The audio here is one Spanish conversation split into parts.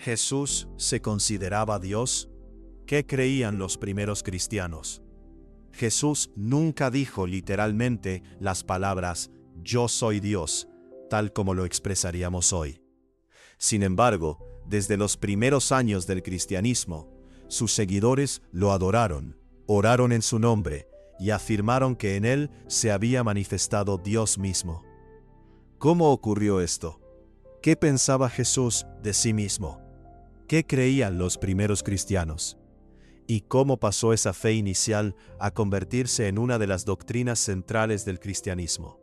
¿Jesús se consideraba Dios? ¿Qué creían los primeros cristianos? Jesús nunca dijo literalmente las palabras «Yo soy Dios», tal como lo expresaríamos hoy. Sin embargo, desde los primeros años del cristianismo, sus seguidores lo adoraron, oraron en su nombre y afirmaron que en él se había manifestado Dios mismo. ¿Cómo ocurrió esto? ¿Qué pensaba Jesús de sí mismo? ¿Qué creían los primeros cristianos? ¿Y cómo pasó esa fe inicial a convertirse en una de las doctrinas centrales del cristianismo?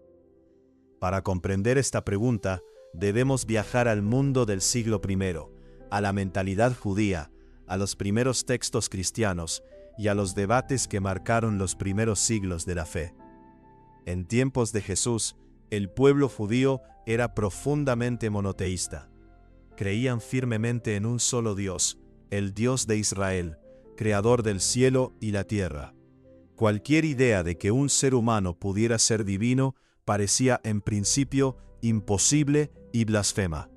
Para comprender esta pregunta, debemos viajar al mundo del siglo I, a la mentalidad judía, a los primeros textos cristianos y a los debates que marcaron los primeros siglos de la fe. En tiempos de Jesús, el pueblo judío era profundamente monoteísta. Creían firmemente en un solo Dios, el Dios de Israel, creador del cielo y la tierra. Cualquier idea de que un ser humano pudiera ser divino parecía en principio imposible y blasfema.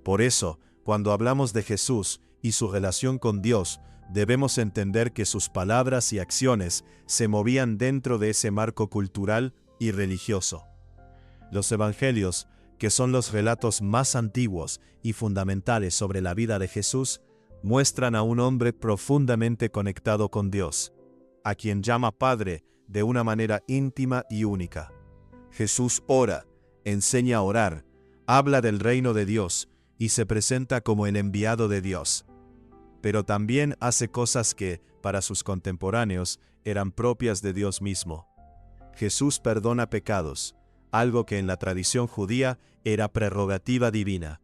Por eso, cuando hablamos de Jesús y su relación con Dios, debemos entender que sus palabras y acciones se movían dentro de ese marco cultural y religioso. Los evangelios, que son los relatos más antiguos y fundamentales sobre la vida de Jesús, muestran a un hombre profundamente conectado con Dios, a quien llama Padre de una manera íntima y única. Jesús ora, enseña a orar, habla del reino de Dios y se presenta como el enviado de Dios. Pero también hace cosas que, para sus contemporáneos, eran propias de Dios mismo. Jesús perdona pecados, algo que en la tradición judía era prerrogativa divina.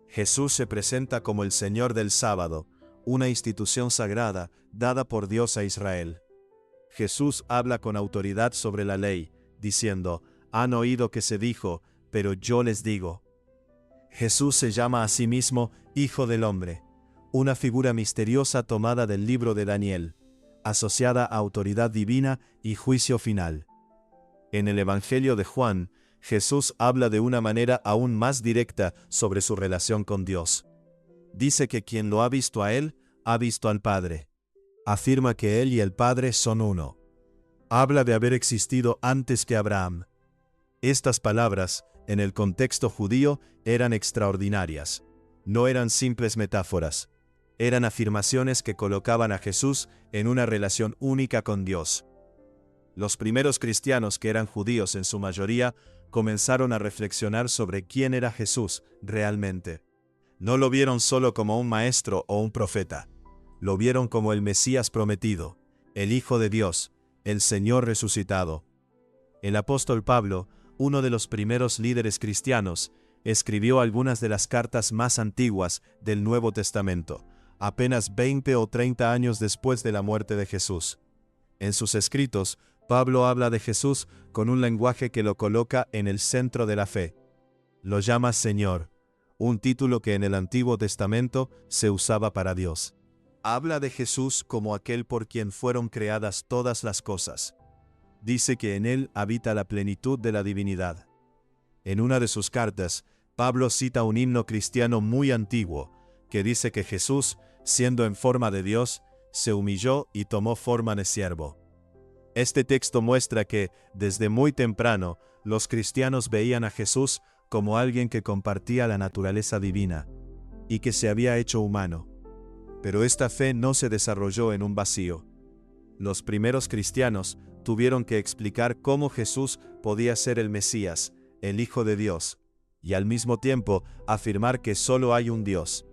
Jesús se presenta como el Señor del sábado, una institución sagrada dada por Dios a Israel. Jesús habla con autoridad sobre la ley, diciendo, «Han oído que se dijo, pero yo les digo». Jesús se llama a sí mismo Hijo del Hombre, una figura misteriosa tomada del libro de Daniel, asociada a autoridad divina y juicio final. En el Evangelio de Juan, Jesús habla de una manera aún más directa sobre su relación con Dios. Dice que quien lo ha visto a Él, ha visto al Padre. Afirma que Él y el Padre son uno. Habla de haber existido antes que Abraham. Estas palabras, en el contexto judío, eran extraordinarias. No eran simples metáforas. Eran afirmaciones que colocaban a Jesús en una relación única con Dios. Los primeros cristianos, que eran judíos en su mayoría, comenzaron a reflexionar sobre quién era Jesús realmente. No lo vieron solo como un maestro o un profeta. Lo vieron como el Mesías prometido, el Hijo de Dios, el Señor resucitado. El apóstol Pablo, uno de los primeros líderes cristianos, escribió algunas de las cartas más antiguas del Nuevo Testamento, apenas 20 o 30 años después de la muerte de Jesús. En sus escritos, Pablo habla de Jesús con un lenguaje que lo coloca en el centro de la fe. Lo llama Señor, un título que en el Antiguo Testamento se usaba para Dios. Habla de Jesús como aquel por quien fueron creadas todas las cosas. Dice que en él habita la plenitud de la divinidad. En una de sus cartas, Pablo cita un himno cristiano muy antiguo, que dice que Jesús, siendo en forma de Dios, se humilló y tomó forma de siervo. Este texto muestra que, desde muy temprano, los cristianos veían a Jesús como alguien que compartía la naturaleza divina, y que se había hecho humano. Pero esta fe no se desarrolló en un vacío. Los primeros cristianos tuvieron que explicar cómo Jesús podía ser el Mesías, el Hijo de Dios, y al mismo tiempo afirmar que solo hay un Dios.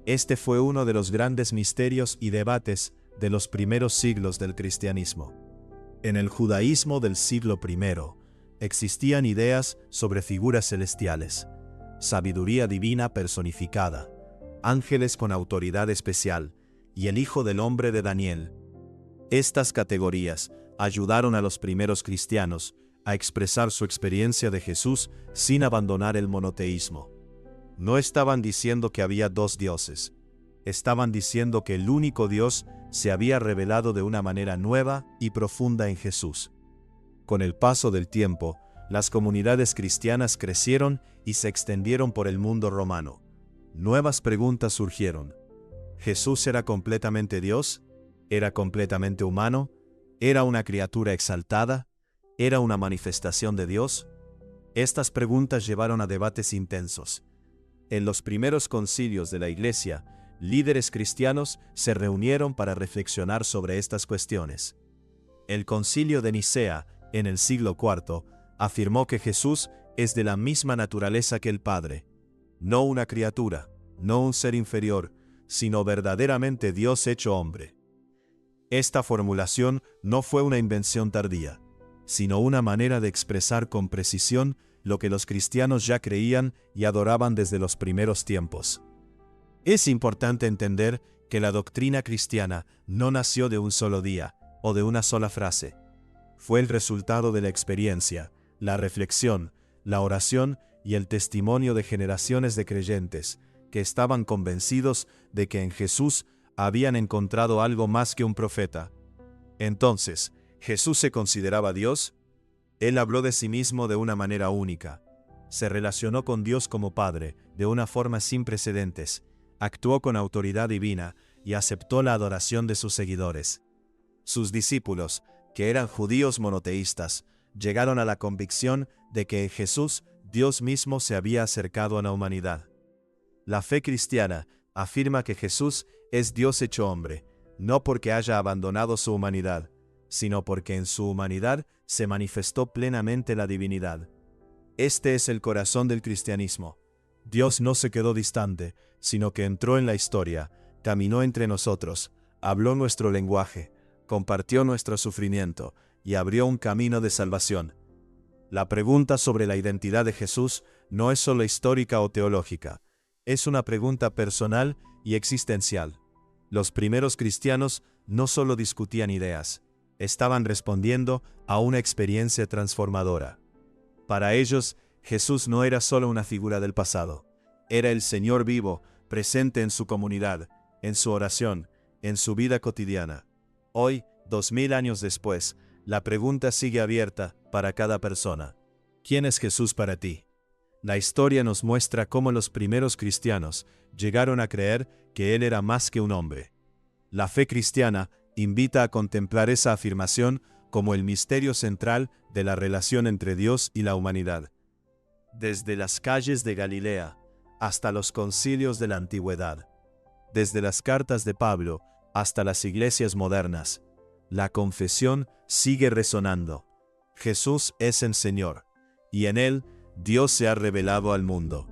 Este fue uno de los grandes misterios y debates de los primeros siglos del cristianismo. En el judaísmo del siglo I, existían ideas sobre figuras celestiales, sabiduría divina personificada, ángeles con autoridad especial y el Hijo del Hombre de Daniel. Estas categorías ayudaron a los primeros cristianos a expresar su experiencia de Jesús sin abandonar el monoteísmo. No estaban diciendo que había dos dioses. Estaban diciendo que el único Dios se había revelado de una manera nueva y profunda en Jesús. Con el paso del tiempo, las comunidades cristianas crecieron y se extendieron por el mundo romano. nuevas preguntas surgieron. ¿Jesús era completamente Dios? ¿Era completamente humano? ¿Era una criatura exaltada? ¿Era una manifestación de Dios? Estas preguntas llevaron a debates intensos. En los primeros concilios de la Iglesia, líderes cristianos se reunieron para reflexionar sobre estas cuestiones. El Concilio de Nicea, en el siglo IV, afirmó que Jesús es de la misma naturaleza que el Padre, no una criatura, no un ser inferior, sino verdaderamente Dios hecho hombre. Esta formulación no fue una invención tardía, sino una manera de expresar con precisión lo que los cristianos ya creían y adoraban desde los primeros tiempos. Es importante entender que la doctrina cristiana no nació de un solo día o de una sola frase. Fue el resultado de la experiencia, la reflexión, la oración y el testimonio de generaciones de creyentes que estaban convencidos de que en Jesús habían encontrado algo más que un profeta. Entonces, ¿Jesús se consideraba Dios? Él habló de sí mismo de una manera única. Se relacionó con Dios como Padre, de una forma sin precedentes, actuó con autoridad divina y aceptó la adoración de sus seguidores. Sus discípulos, que eran judíos monoteístas, llegaron a la convicción de que en Jesús Dios mismo se había acercado a la humanidad. La fe cristiana afirma que Jesús es Dios hecho hombre, no porque haya abandonado su humanidad, sino porque en su humanidad se manifestó plenamente la divinidad. Este es el corazón del cristianismo. Dios no se quedó distante, sino que entró en la historia, caminó entre nosotros, habló nuestro lenguaje, compartió nuestro sufrimiento y abrió un camino de salvación. La pregunta sobre la identidad de Jesús no es solo histórica o teológica, es una pregunta personal y existencial. Los primeros cristianos no solo discutían ideas, estaban respondiendo a una experiencia transformadora. Para ellos, Jesús no era solo una figura del pasado, era el Señor vivo, presente en su comunidad, en su oración, en su vida cotidiana. Hoy, 2000 años después, la pregunta sigue abierta para cada persona. ¿Quién es Jesús para ti? La historia nos muestra cómo los primeros cristianos llegaron a creer que Él era más que un hombre. La fe cristiana invita a contemplar esa afirmación como el misterio central de la relación entre Dios y la humanidad. Desde las calles de Galilea hasta los concilios de la antigüedad, desde las cartas de Pablo hasta las iglesias modernas, la confesión sigue resonando. Jesús es el Señor, y en Él Dios se ha revelado al mundo.